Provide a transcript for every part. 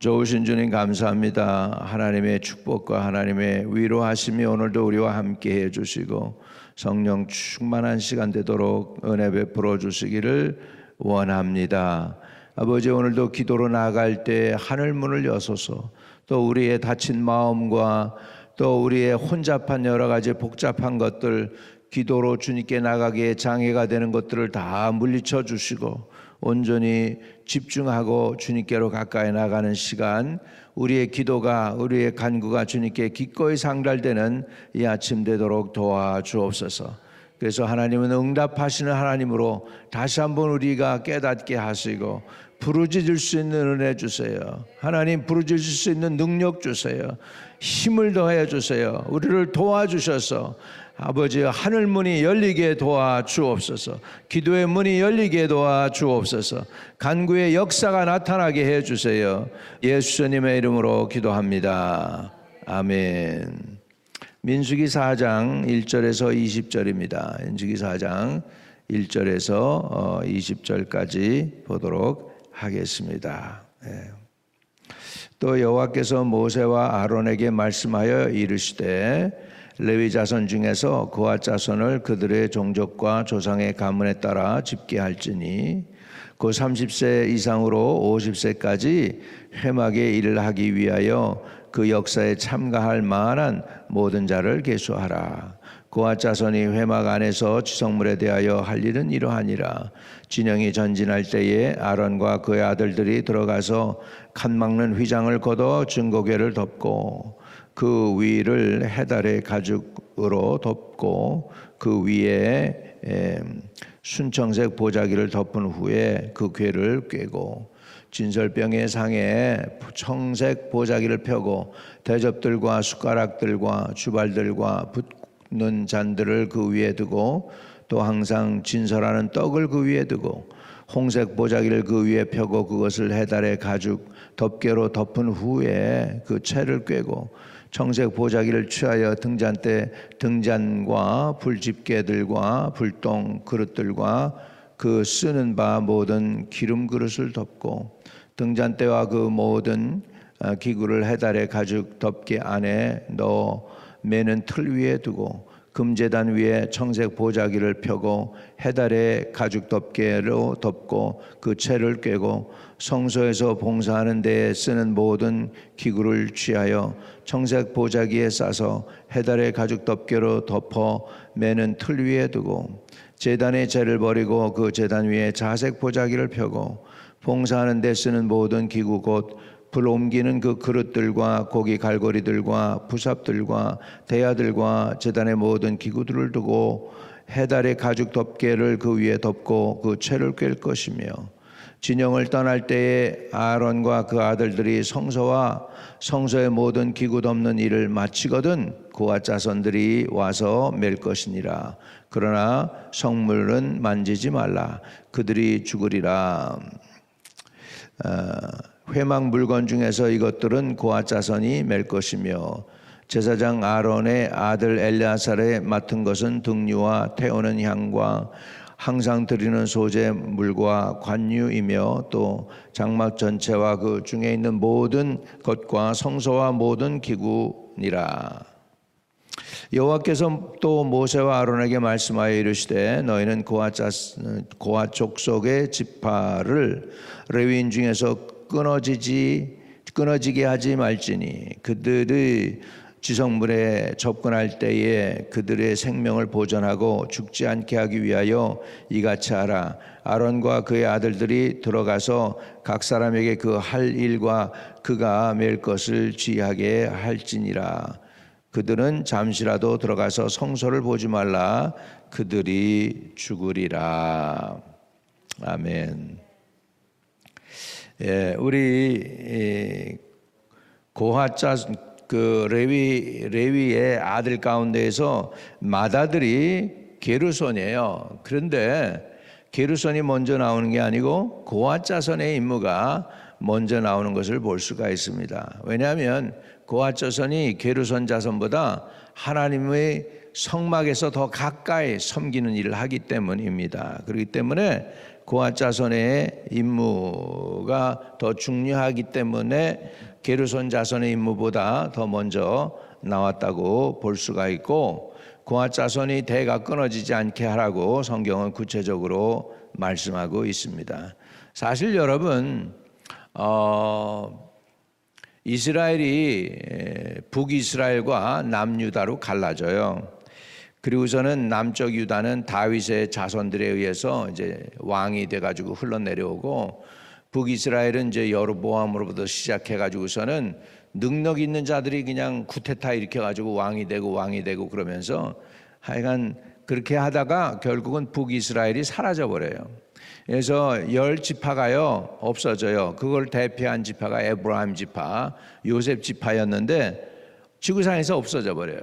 좋으신 주님 감사합니다. 하나님의 축복과 하나님의 위로하심이 오늘도 우리와 함께 해주시고 성령 충만한 시간 되도록 은혜 베풀어 주시기를 원합니다. 아버지, 오늘도 기도로 나아갈 때 하늘 문을 여소서, 또 우리의 다친 마음과 또 우리의 혼잡한 여러 가지 복잡한 것들, 기도로 주님께 나가기에 장애가 되는 것들을 다 물리쳐 주시고 온전히 집중하고 주님께로 가까이 나가는 시간, 우리의 기도가, 우리의 간구가 주님께 기꺼이 상달되는 이 아침 되도록 도와주옵소서. 그래서 하나님은 응답하시는 하나님으로 다시 한번 우리가 깨닫게 하시고 부르짖을 수 있는 은혜 주세요. 하나님, 부르짖을 수 있는 능력 주세요. 힘을 더해 주세요. 우리를 도와주셔서 아버지, 하늘 문이 열리게 도와주옵소서. 기도의 문이 열리게 도와주옵소서. 간구의 역사가 나타나게 해주세요. 예수님의 이름으로 기도합니다. 아멘. 민수기 4장 1절에서 20절입니다. 민수기 4장 1절에서 20절까지 보도록 하겠습니다. 또 여호와께서 모세와 아론에게 말씀하여 이르시되 레위 자손 중에서 그앗 자손을 그들의 종족과 조상의 가문에 따라 집계할지니 그 30세 이상으로 50세까지 회막의 일을 하기 위하여 그 역사에 참가할 만한 모든 자를 계수하라. 그앗 자손이 회막 안에서 지성물에 대하여 할 일은 이러하니라. 진영이 전진할 때에 아론과 그의 아들들이 들어가서 칸 막는 휘장을 걷어 증거궤를 덮고 그 위를 해달의 가죽으로 덮고 그 위에 순청색 보자기를 덮은 후에 그 궤를 꿰고 진설병의 상에 청색 보자기를 펴고 대접들과 숟가락들과 주발들과 붓는 잔들을 그 위에 두고 또 항상 진설하는 떡을 그 위에 두고 홍색 보자기를 그 위에 펴고 그것을 해달의 가죽 덮개로 덮은 후에 그 채를 꿰고 청색 보자기를 취하여 등잔대 등잔과 불집게들과 불똥 그릇들과 그 쓰는 바 모든 기름 그릇을 덮고 등잔대와 그 모든 기구를 해달의 가죽 덮개 안에 넣어 매는 틀 위에 두고 금제단 위에 청색 보자기를 펴고 해달의 가죽 덮개로 덮고 그 채를 꿰고 성소에서 봉사하는 데에 쓰는 모든 기구를 취하여 청색 보자기에 싸서 해달의 가죽 덮개로 덮어 매는 틀 위에 두고 제단의 재를 버리고 그 제단 위에 자색 보자기를 펴고 봉사하는 데 쓰는 모든 기구 곧 불 옮기는 그 그릇들과 고기 갈고리들과 부삽들과 대야들과 제단의 모든 기구들을 두고 해달의 가죽 덮개를 그 위에 덮고 그 채를 꿰 것이며 진영을 떠날 때에 아론과 그 아들들이 성소와 성소의 모든 기구 덮는 일을 마치거든 그앗 자손들이 와서 맬 것이니라. 그러나 성물은 만지지 말라. 그들이 죽으리라. 회막 물건 중에서 이것들은 그앗 자손이 맬 것이며 제사장 아론의 아들 엘르아살의 맡은 것은 등류와 태우는 향과 항상 드리는 소재 물과 관유이며 또 장막 전체와 그 중에 있는 모든 것과 성소와 모든 기구니라. 여호와께서 또 모세와 아론에게 말씀하여 이르시되 너희는 그앗 족속의 지파를 레위인 중에서 끊어지게 하지 말지니 그들의 지성물에 접근할 때에 그들의 생명을 보존하고 죽지 않게 하기 위하여 이같이 하라. 아론과 그의 아들들이 들어가서 각 사람에게 그 할 일과 그가 맬 것을 지휘하게 할지니라. 그들은 잠시라도 들어가서 성소를 보지 말라. 그들이 죽으리라. 아멘. 우리 고핫자 그 레위의 아들 가운데에서 맏아들이 게르손이에요. 그런데 게르손이 먼저 나오는 게 아니고 고핫 자손의 임무가 먼저 나오는 것을 볼 수가 있습니다. 왜냐하면 고핫 자손이 게르손 자손보다 하나님의 성막에서 더 가까이 섬기는 일을 하기 때문입니다. 그렇기 때문에 고앗 자손의 임무가 더 중요하기 때문에 게르손 자손의 임무보다 더 먼저 나왔다고 볼 수가 있고, 고앗 자손이 대가 끊어지지 않게 하라고 성경은 구체적으로 말씀하고 있습니다. 사실 여러분, 이스라엘이 북이스라엘과 남유다로 갈라져요. 그리고서는 남쪽 유다는 다윗의 자손들에 의해서 이제 왕이 돼가지고 흘러내려오고, 북이스라엘은 이제 여로보암으로부터 시작해가지고서는 능력 있는 자들이 그냥 쿠데타 일으켜가지고 왕이 되고 그러면서 하여간 그렇게 하다가 결국은 북이스라엘이 사라져 버려요. 그래서 10지파가요 없어져요. 그걸 대표한 지파가 에브라임 지파, 요셉 지파였는데 지구상에서 없어져 버려요.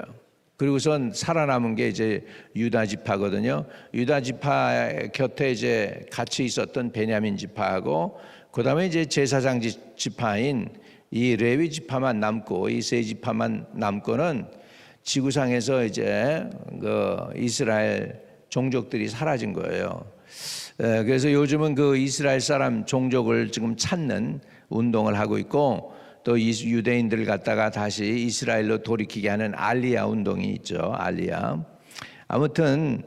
그리고선 살아남은 게 이제 유다 지파거든요. 유다 지파 곁에 이제 같이 있었던 베냐민 지파하고, 그다음에 이제 제사장 지파인 이 레위 지파만 남고, 이 세 지파만 남고는 지구상에서 이제 그 이스라엘 종족들이 사라진 거예요. 그래서 요즘은 그 이스라엘 사람 종족을 지금 찾는 운동을 하고 있고, 또 유대인들을 갖다가 다시 이스라엘로 돌이키게 하는 알리야 운동이 있죠. 알리야. 아무튼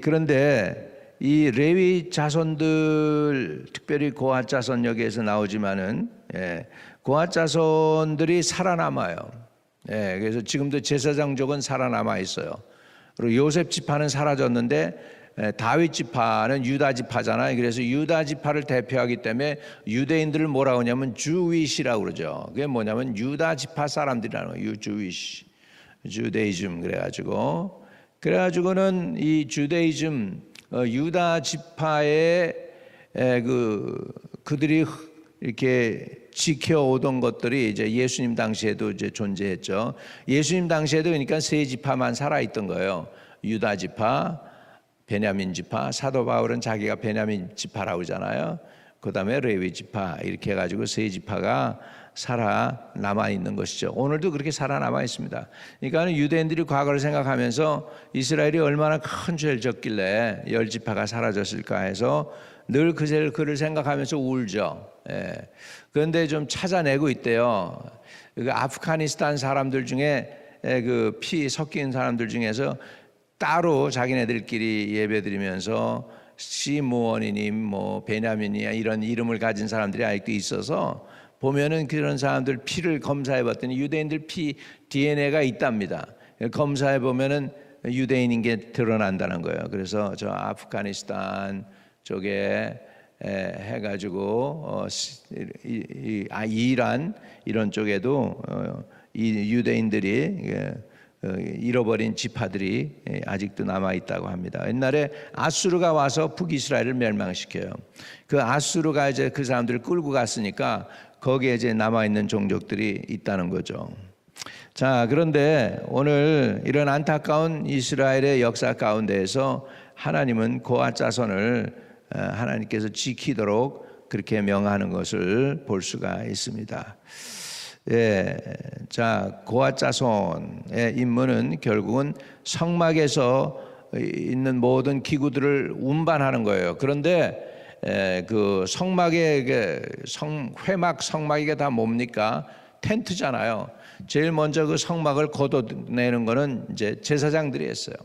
그런데 이 레위 자손들, 특별히 고앗 자손 여기에서 나오지만은 고앗 자손들이 살아남아요. 그래서 지금도 제사장족은 살아남아 있어요. 그리고 요셉 지파는 사라졌는데 다윗 지파는 유다 지파잖아요. 그래서 유다 지파를 대표하기 때문에 유대인들을 뭐라고 하냐면 주위시라고 그러죠. 그게 뭐냐면 유다 지파 사람들이라는 거예요. 주위시, 주데이즘. 그래가지고는 이 주데이즘, 유다 지파의 그들이 이렇게 지켜오던 것들이 이제 예수님 당시에도 이제 존재했죠. 예수님 당시에도 그러니까 세 지파만 살아있던 거예요. 유다 지파, 베냐민 지파, 사도 바울은 자기가 베냐민 지파라고 하잖아요. 그 다음에 레위 지파, 이렇게 해가지고 세 지파가 살아남아 있는 것이죠. 오늘도 그렇게 살아남아 있습니다. 그러니까 유대인들이 과거를 생각하면서 이스라엘이 얼마나 큰 죄를 졌길래 10지파가 사라졌을까 해서 늘 그를 생각하면서 울죠. 그런데 좀 찾아내고 있대요. 그 아프가니스탄 사람들 중에 그 피 섞인 사람들 중에서 따로 자기네들끼리 예배드리면서 시므온이님, 뭐 베냐민이야 이런 이름을 가진 사람들이 아직도 있어서 보면은 그런 사람들 피를 검사해봤더니 유대인들 피 DNA가 있답니다. 검사해 보면은 유대인인 게 드러난다는 거예요. 그래서 저 아프가니스탄 쪽에 해가지고 이란 이런 쪽에도 이 유대인들이 잃어버린 지파들이 아직도 남아 있다고 합니다. 옛날에 아수르가 와서 북이스라엘을 멸망시켜요. 그 아수르가 이제 그 사람들을 끌고 갔으니까 거기에 이제 남아 있는 종족들이 있다는 거죠. 자, 그런데 오늘 이런 안타까운 이스라엘의 역사 가운데에서 하나님은 고앗 자손을 하나님께서 지키도록 그렇게 명하는 것을 볼 수가 있습니다. 자, 고앗 자손의 임무는 결국은 성막에서 있는 모든 기구들을 운반하는 거예요. 그런데 그 성막의 회막 성막이 다 뭡니까? 텐트잖아요. 제일 먼저 그 성막을 걷어내는 거는 이제 제사장들이 했어요.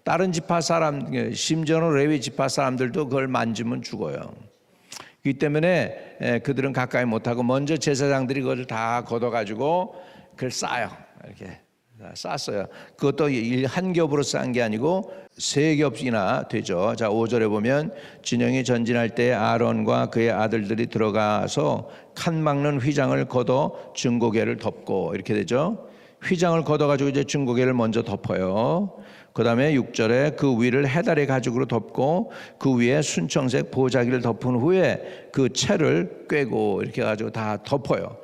다른 지파 사람, 심지어는 레위 지파 사람들도 그걸 만지면 죽어요. 그렇기 때문에 그들은 가까이 못하고 먼저 제사장들이 그걸 다 걷어가지고 그걸 싸요. 이렇게 쌌어요. 그것도 한 겹으로 싼 게 아니고 세 겹이나 되죠. 자, 5절에 보면 진영이 전진할 때 아론과 그의 아들들이 들어가서 칸 막는 휘장을 걷어 증거궤를 덮고 이렇게 되죠. 휘장을 걷어가지고 이제 증거궤를 먼저 덮어요. 그 다음에 6절에 그 위를 해달의 가죽으로 덮고 그 위에 순청색 보자기를 덮은 후에 그 채를 꿰고 이렇게 해가지고 다 덮어요.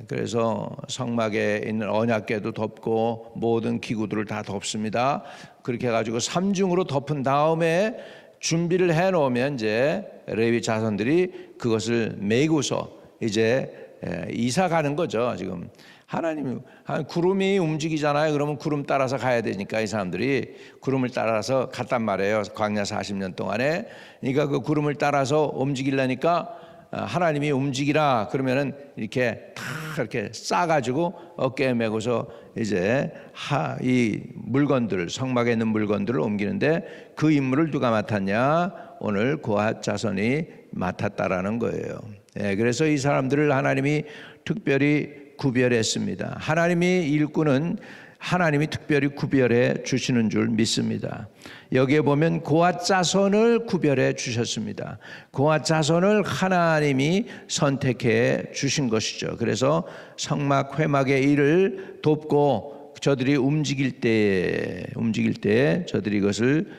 그래서 성막에 있는 언약궤도 덮고 모든 기구들을 다 덮습니다. 그렇게 해가지고 3중으로 덮은 다음에 준비를 해놓으면 이제 레위 자손들이 그것을 메고서 이제 이사 가는 거죠. 지금 하나님이 구름이 움직이잖아요. 그러면 구름 따라서 가야 되니까 이 사람들이 구름을 따라서 갔단 말이에요. 광야 40년 동안에. 그러니까 그 구름을 따라서 움직이려니까 하나님이 움직이라 그러면은 이렇게 다 이렇게 싸가지고 어깨에 메고서 이제 이 물건들, 성막에 있는 물건들을 옮기는데 그 임무를 누가 맡았냐? 오늘 고핫 자손이 맡았다라는 거예요. 그래서 이 사람들을 하나님이 특별히 구별했습니다. 하나님이 일꾼은 하나님이 특별히 구별해 주시는 줄 믿습니다. 여기에 보면 고핫 자손을 구별해 주셨습니다. 고핫 자손을 하나님이 선택해 주신 것이죠. 그래서 성막 회막의 일을 돕고 저들이 움직일 때 저들이 이것을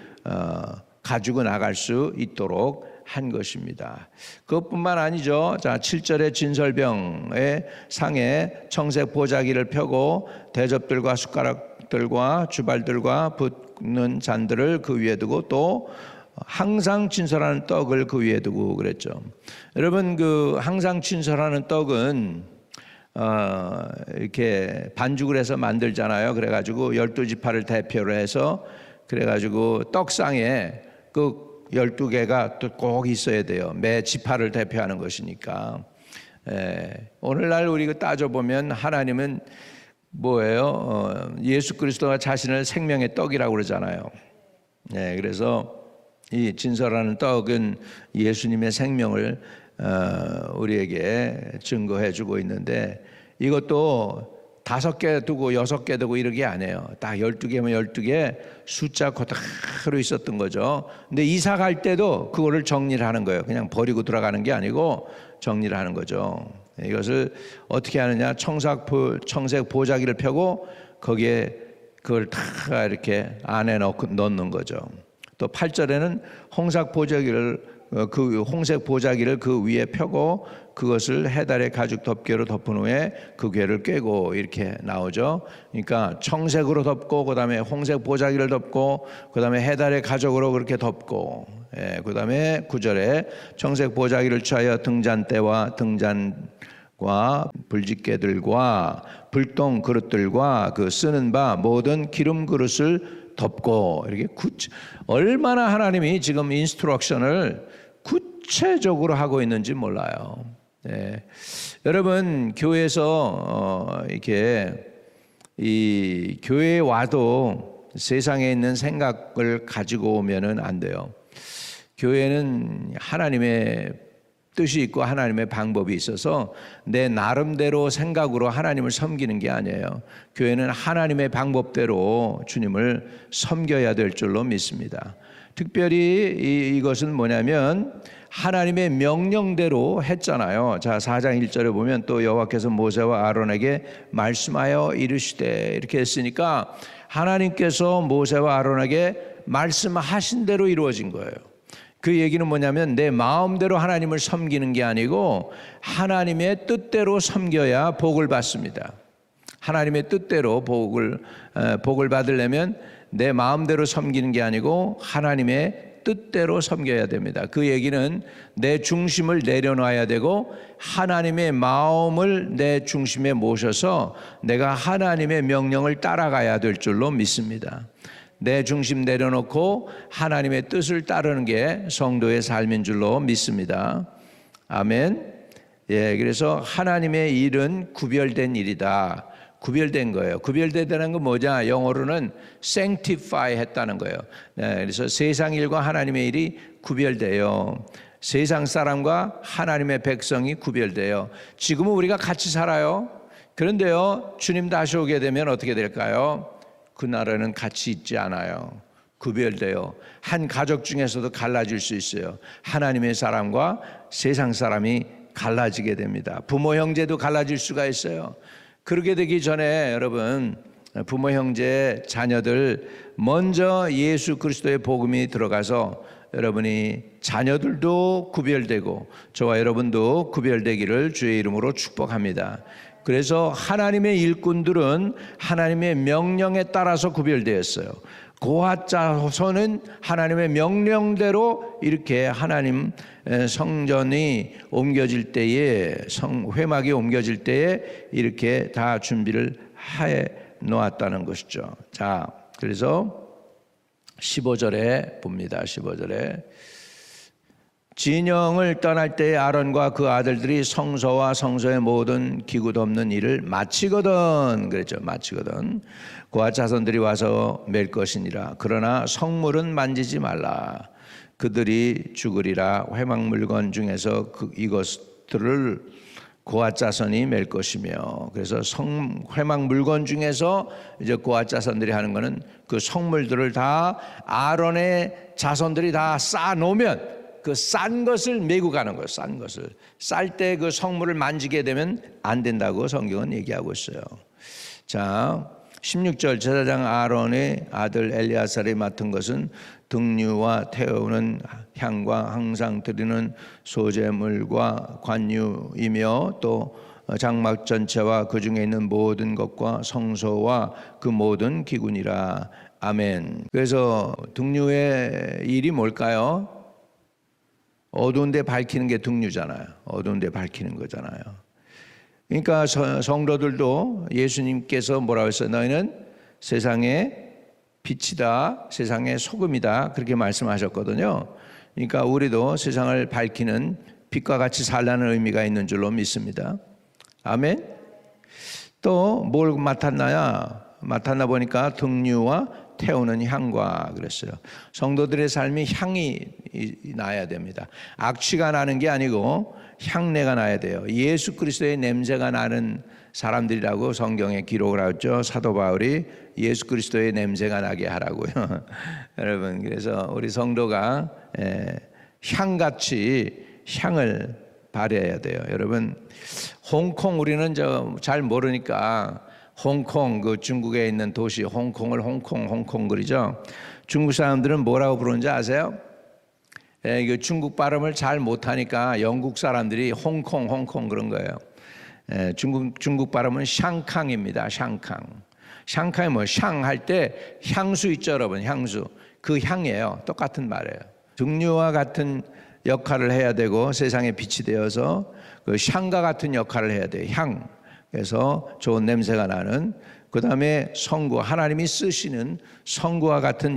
가지고 나갈 수 있도록 한 것입니다. 그것뿐만 아니죠. 자, 7절의 진설병의 상에 청색 보자기를 펴고 대접들과 숟가락들과 주발들과 붓는 잔들을 그 위에 두고 또 항상 진설하는 떡을 그 위에 두고 그랬죠. 여러분, 그 항상 진설하는 떡은 이렇게 반죽을 해서 만들잖아요. 그래가지고 12지파를 대표로 해서 그래가지고 떡상에 그 12개가 또 꼭 있어야 돼요. 매 지파를 대표하는 것이니까. 오늘날 우리가 따져보면 하나님은 뭐예요? 예수 그리스도가 자신을 생명의 떡이라고 그러잖아요. 그래서 이 진설하는 떡은 예수님의 생명을 우리에게 증거해 주고 있는데 이것도 5개 두고 6개 두고 이러게 안 해요. 딱 12개면 12개 숫자 그대로 있었던 거죠. 근데 이사 갈 때도 그거를 정리를 하는 거예요. 그냥 버리고 들어가는 게 아니고 정리를 하는 거죠. 이것을 어떻게 하느냐? 청색 보자기를 펴고 거기에 그걸 다 이렇게 안에 넣는 거죠. 또 8절에는 홍색 보자기를 그 위에 펴고 그것을 해달의 가죽 덮개로 덮은 후에 그 궤를 꿰고 이렇게 나오죠. 그러니까 청색으로 덮고 그다음에 홍색 보자기를 덮고 그다음에 해달의 가죽으로 그렇게 덮고 그다음에 9절에 청색 보자기를 취하여 등잔대와 등잔과 불집게들과 불똥 그릇들과 그 쓰는 바 모든 기름 그릇을 덮고 이렇게 얼마나 하나님이 지금 인스트럭션을 구체적으로 하고 있는지 몰라요. 여러분, 교회에서 이렇게 이 교회에 와도 세상에 있는 생각을 가지고 오면은 안 돼요. 교회는 하나님의 뜻이 있고 하나님의 방법이 있어서 내 나름대로 생각으로 하나님을 섬기는 게 아니에요. 교회는 하나님의 방법대로 주님을 섬겨야 될 줄로 믿습니다. 특별히 이것은 뭐냐면 하나님의 명령대로 했잖아요. 자, 4장 1절에 보면 또 여호와께서 모세와 아론에게 말씀하여 이르시되 이렇게 했으니까 하나님께서 모세와 아론에게 말씀하신 대로 이루어진 거예요. 그 얘기는 뭐냐면 내 마음대로 하나님을 섬기는 게 아니고 하나님의 뜻대로 섬겨야 복을 받습니다. 하나님의 뜻대로 복을 받으려면 내 마음대로 섬기는 게 아니고 하나님의 뜻대로 섬겨야 됩니다. 그 얘기는 내 중심을 내려놔야 되고 하나님의 마음을 내 중심에 모셔서 내가 하나님의 명령을 따라가야 될 줄로 믿습니다. 내 중심 내려놓고 하나님의 뜻을 따르는 게 성도의 삶인 줄로 믿습니다. 아멘. 그래서 하나님의 일은 구별된 일이다. 구별된 거예요. 구별되다는 건 뭐냐? 영어로는 sanctify 했다는 거예요. 그래서 세상 일과 하나님의 일이 구별돼요. 세상 사람과 하나님의 백성이 구별돼요. 지금은 우리가 같이 살아요. 그런데요, 주님 다시 오게 되면 어떻게 될까요? 그날에는 같이 있지 않아요. 구별돼요. 한 가족 중에서도 갈라질 수 있어요. 하나님의 사람과 세상 사람이 갈라지게 됩니다. 부모 형제도 갈라질 수가 있어요. 그렇게 되기 전에 여러분, 부모 형제 자녀들 먼저 예수 그리스도의 복음이 들어가서 여러분이 자녀들도 구별되고 저와 여러분도 구별되기를 주의 이름으로 축복합니다. 그래서 하나님의 일꾼들은 하나님의 명령에 따라서 구별되었어요. 고핫 자손은 하나님의 명령대로 이렇게 하나님 성전이 옮겨질 때에 회막이 옮겨질 때에 이렇게 다 준비를 해 놓았다는 것이죠. 자, 그래서 15절에 봅니다. 15절에 진영을 떠날 때에 아론과 그 아들들이 성소와 성소의 모든 기구 덮는 일을 마치거든, 그랬죠. 마치거든 고핫 자손들이 와서 맬 것이니라. 그러나 성물은 만지지 말라. 그들이 죽으리라. 회막 물건 중에서 이것들을 고핫 자손이 맬 것이며, 그래서 회막 물건 중에서 이제 고핫 자손들이 하는 거는 그 성물들을 다 아론의 자손들이 다 쌓아 놓으면 그 싼 것을 메고 가는 거예요. 싼 것을 쌀 때 그 성물을 만지게 되면 안 된다고 성경은 얘기하고 있어요. 자, 16절 제사장 아론의 아들 엘리아살이 맡은 것은 등류와 태우는 향과 항상 드리는 소제물과 관유이며 또 장막 전체와 그 중에 있는 모든 것과 성소와 그 모든 기구니라. 아멘. 그래서 등류의 일이 뭘까요? 어두운 데 밝히는 게 등류잖아요. 어두운 데 밝히는 거잖아요. 그러니까 성도들도 예수님께서 뭐라고 했어요? 너희는 세상의 빛이다, 세상의 소금이다, 그렇게 말씀하셨거든요. 그러니까 우리도 세상을 밝히는 빛과 같이 살라는 의미가 있는 줄로 믿습니다. 아멘. 또 뭘 맡았나 보니까 등류와 태우는 향과 그랬어요. 성도들의 삶이 향이 나야 됩니다. 악취가 나는 게 아니고 향내가 나야 돼요. 예수 그리스도의 냄새가 나는 사람들이라고 성경에 기록을 하죠. 사도 바울이 예수 그리스도의 냄새가 나게 하라고요. 여러분, 그래서 우리 성도가 향같이 향을 발해야 돼요. 여러분, 홍콩 우리는 잘 모르니까 홍콩, 그 중국에 있는 도시 홍콩을 홍콩 그러죠. 중국 사람들은 뭐라고 부르는지 아세요? 그 중국 발음을 잘 못하니까 영국 사람들이 홍콩 그런 거예요. 중국 발음은 샹캉입니다. 샹캉이 뭐 샹 할 때 향수 있죠, 여러분. 향수. 그 향이에요. 똑같은 말이에요. 등류와 같은 역할을 해야 되고 세상에 빛이 되어서 그 샹과 같은 역할을 해야 돼요. 향. 그래서 좋은 냄새가 나는, 그 다음에 성구, 하나님이 쓰시는 성구와 같은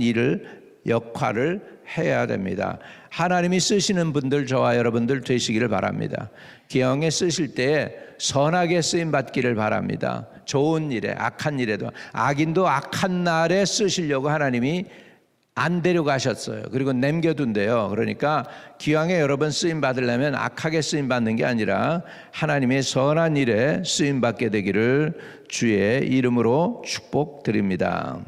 역할을 해야 됩니다. 하나님이 쓰시는 분들, 저와 여러분들 되시기를 바랍니다. 기왕에 쓰실 때 선하게 쓰임 받기를 바랍니다. 좋은 일에, 악한 일에도. 악인도 악한 날에 쓰시려고 하나님이 안 데려가셨어요. 그리고 남겨둔대요. 그러니까 기왕에 여러 번 쓰임 받으려면 악하게 쓰임 받는 게 아니라 하나님의 선한 일에 쓰임 받게 되기를 주의 이름으로 축복드립니다.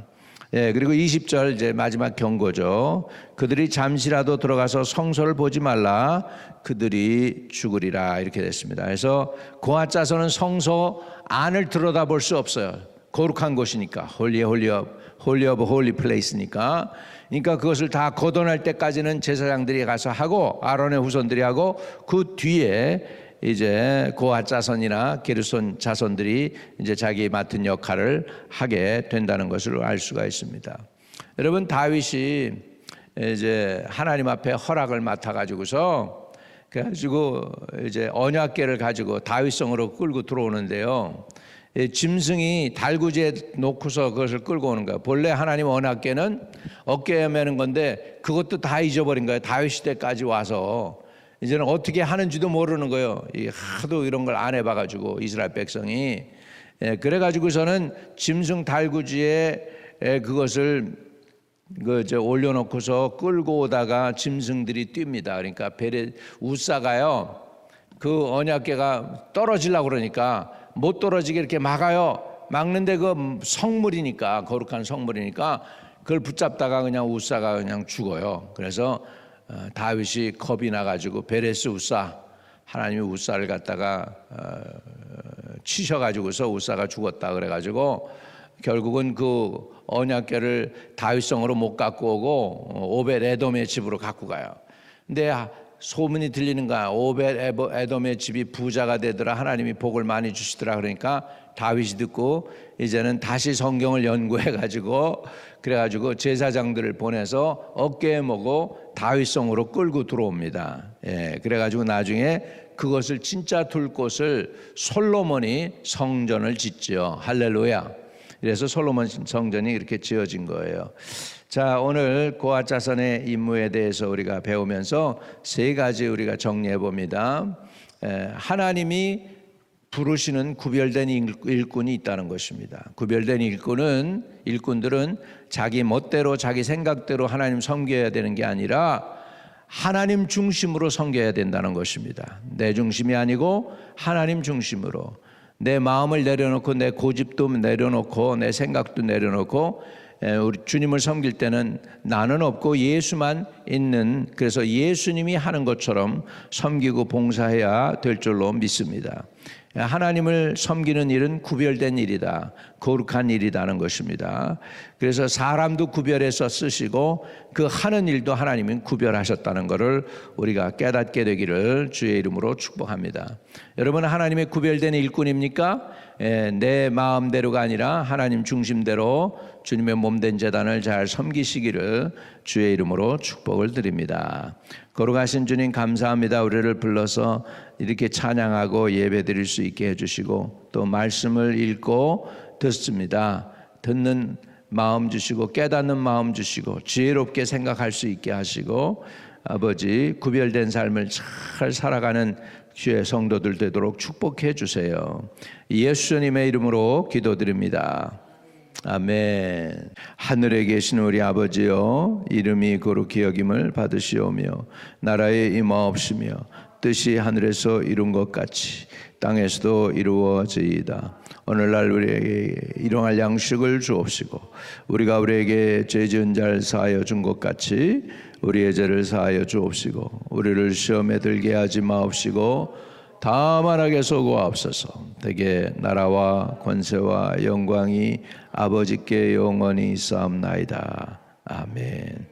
그리고 20절 이제 마지막 경고죠. 그들이 잠시라도 들어가서 성소를 보지 말라. 그들이 죽으리라. 이렇게 됐습니다. 그래서 고핫 자손은 성소 안을 들여다볼 수 없어요. 거룩한 곳이니까. 홀리 오브 홀리 플레이스니까. 그러니까 그것을 다 걷어낼 때까지는 제사장들이 가서 하고 아론의 후손들이 하고, 그 뒤에 이제 고핫 자손이나 게르손 자손들이 이제 자기 맡은 역할을 하게 된다는 것을 알 수가 있습니다. 여러분, 다윗이 이제 하나님 앞에 허락을 맡아 가지고서 그래가지고 이제 언약궤를 가지고 다윗성으로 끌고 들어오는데요. 짐승이 달구지에 놓고서 그것을 끌고 오는 거예요. 본래 하나님 언약궤는 어깨에 매는 건데 그것도 다 잊어버린 거예요. 다윗 시대까지 와서 이제는 어떻게 하는지도 모르는 거예요. 하도 이런 걸 안 해봐가지고 이스라엘 백성이. 그래가지고서는 짐승 달구지에 그것을 올려놓고서 끌고 오다가 짐승들이 뜁니다. 그러니까 우사가요, 그 언약궤가 떨어지려고 그러니까 못 떨어지게 이렇게 막아요. 막는데 그 성물이니까, 거룩한 성물이니까 그걸 붙잡다가 그냥 우사가 그냥 죽어요. 그래서 다윗이 겁이 나가지고 베레스 우사, 하나님이 우사를 갖다가 치셔가지고서 우사가 죽었다 그래가지고 결국은 그 언약궤를 다윗성으로 못 갖고 오고 오벳 에돔의 집으로 갖고 가요. 근데 소문이 들리는 거야. 오벳 에돔의 집이 부자가 되더라. 하나님이 복을 많이 주시더라. 그러니까 다윗이 듣고 이제는 다시 성경을 연구해가지고 그래가지고 제사장들을 보내서 어깨에 모고 다윗성으로 끌고 들어옵니다. 예, 그래가지고 나중에 그것을 진짜 둘 곳을 솔로몬이 성전을 짓죠. 할렐루야. 그래서 솔로몬 성전이 이렇게 지어진 거예요. 자, 오늘 고아 자손의 임무에 대해서 우리가 배우면서 세 가지 우리가 정리해 봅니다. 하나님이 부르시는 구별된 일꾼이 있다는 것입니다. 구별된 일꾼들은 자기 멋대로 자기 생각대로 하나님 섬겨야 되는 게 아니라 하나님 중심으로 섬겨야 된다는 것입니다. 내 중심이 아니고 하나님 중심으로 내 마음을 내려놓고 내 고집도 내려놓고 내 생각도 내려놓고 우리 주님을 섬길 때는 나는 없고 예수만 있는, 그래서 예수님이 하는 것처럼 섬기고 봉사해야 될 줄로 믿습니다. 하나님을 섬기는 일은 구별된 일이다, 거룩한 일이라는 것입니다. 그래서 사람도 구별해서 쓰시고 그 하는 일도 하나님이 구별하셨다는 것을 우리가 깨닫게 되기를 주의 이름으로 축복합니다. 여러분, 하나님의 구별된 일꾼입니까? 내 마음대로가 아니라 하나님 중심대로 주님의 몸된 제단을 잘 섬기시기를 주의 이름으로 축복을 드립니다. 거룩하신 주님 감사합니다. 우리를 불러서 이렇게 찬양하고 예배 드릴 수 있게 해주시고 또 말씀을 읽고 듣습니다. 듣는 마음 주시고 깨닫는 마음 주시고 지혜롭게 생각할 수 있게 하시고 아버지 구별된 삶을 잘 살아가는 주의 성도들 되도록 축복해 주세요. 예수님의 이름으로 기도드립니다. 아멘. 하늘에 계신 우리 아버지여, 이름이 거룩히 여김을 받으시오며 나라에 임하옵시며 뜻이 하늘에서 이룬 것 같이 땅에서도 이루어지이다. 오늘날 우리에게 일용할 양식을 주옵시고 우리가 우리에게 죄 지은 자를 사하여 준 것 같이 우리의 죄를 사하여 주옵시고 우리를 시험에 들게 하지 마옵시고 다만 악에 쏘고옵소서. 대개 나라와 권세와 영광이 아버지께 영원히 있사옵나이다. 아멘.